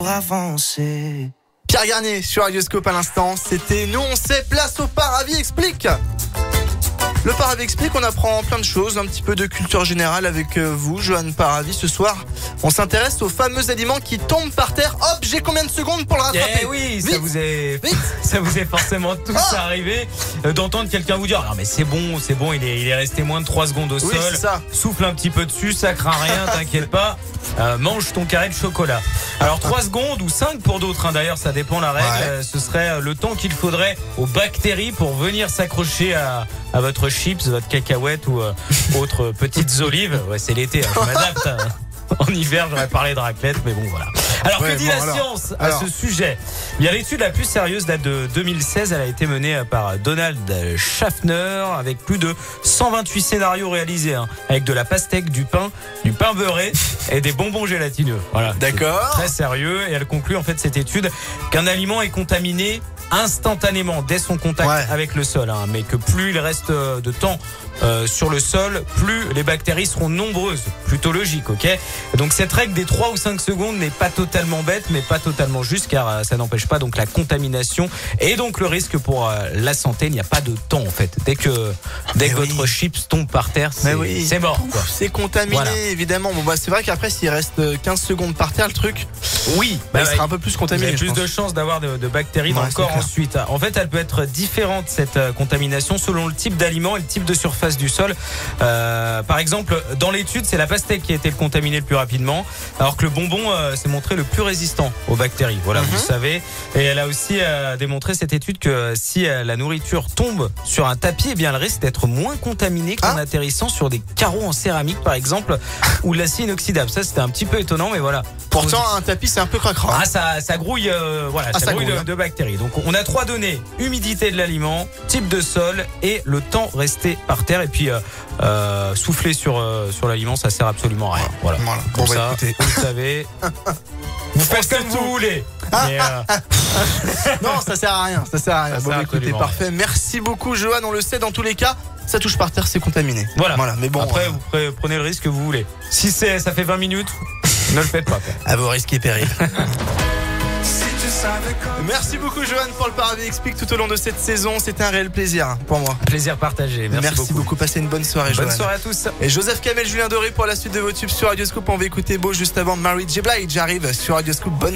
avancer. Pierre Garnier sur Radioscope à l'instant. C'était Nous on sait, place au Paravis explique. Le Paravis explique, on apprend plein de choses, un petit peu de culture générale avec vous, Johan Paravis. Ce soir, on s'intéresse aux fameux aliments qui tombent par terre. Hop, j'ai combien de secondes pour le rattraper? Oui, Vite, ça vous est forcément tous arrivé d'entendre quelqu'un vous dire « Non mais c'est bon, il est resté moins de 3 secondes au sol. c'est ça. Souffle un petit peu dessus, ça craint rien, t'inquiète pas. Mange ton carré de chocolat. » Alors 3 secondes ou 5 pour d'autres, hein, d'ailleurs ça dépend la règle. Ce serait le temps qu'il faudrait aux bactéries pour venir s'accrocher à votre chips, votre cacahuète ou autres petites olives. Ouais, c'est l'été, hein, je m'adapte. Hein. En hiver, j'aurais parlé de raclette, mais bon, voilà. Alors, que dit la science à ce sujet? Bien, l'étude la plus sérieuse date de 2016. Elle a été menée par Donald Schaffner avec plus de 128 scénarios réalisés, hein, avec de la pastèque, du pain beurré et des bonbons gélatineux. Voilà. D'accord. Très sérieux. Et elle conclut, en fait, cette étude, qu'un aliment est contaminé instantanément dès son contact avec le sol, hein, mais que plus il reste de temps sur le sol, plus les bactéries seront nombreuses. Plutôt logique, ok? Donc cette règle des 3 ou 5 secondes n'est pas totalement bête, mais pas totalement juste, car ça n'empêche pas donc la contamination et donc le risque pour la santé. Il n'y a pas de temps en fait. Dès que votre chips tombe par terre, c'est mort. C'est contaminé, évidemment. Bon, c'est vrai qu'après, s'il reste 15 secondes par terre, le truc, il sera un peu plus contaminé. Il y a plus de chances d'avoir de bactéries dans le corps ensuite. En fait, elle peut être différente, cette contamination, selon le type d'aliment et le type de surface du sol. Par exemple, dans l'étude, c'est la pastèque qui a été contaminée le plus rapidement, alors que le bonbon s'est montré le plus résistant aux bactéries. Voilà, vous le savez. Et elle a aussi démontré, cette étude, que si la nourriture tombe sur un tapis, eh bien, elle risque d'être moins contaminée qu'en atterrissant sur des carreaux en céramique, par exemple, ou de l'acier inoxydable. Ça, c'était un petit peu étonnant, mais voilà. Pourtant, un tapis, c'est un peu cracra. Ça grouille, ça grouille de bactéries. Donc, on a 3 données: humidité de l'aliment, type de sol et le temps resté par terre. Et puis, souffler sur l'aliment, ça sert absolument à rien. Voilà. Comme ça, écoutez, vous le savez. Vous faites comme vous voulez. Mais non, ça sert à rien. Bon, écoutez, parfait. Merci beaucoup, Johan. On le sait, dans tous les cas, ça touche par terre, c'est contaminé. Voilà. Mais bon, après, vous prenez le risque que vous voulez. Si ça fait 20 minutes, ne le faites pas. À vos risques et périls. Merci beaucoup, Johan, pour le Paravis explique tout au long de cette saison. C'était un réel plaisir pour moi. Plaisir partagé. Merci beaucoup. Passez une bonne soirée, Johan. Bonne soirée à tous. Et Joseph Kamel, Julien Doré pour la suite de vos tubes sur Radioscope. On va écouter juste avant Mary J. Blige. J'arrive sur Radioscope. Bonne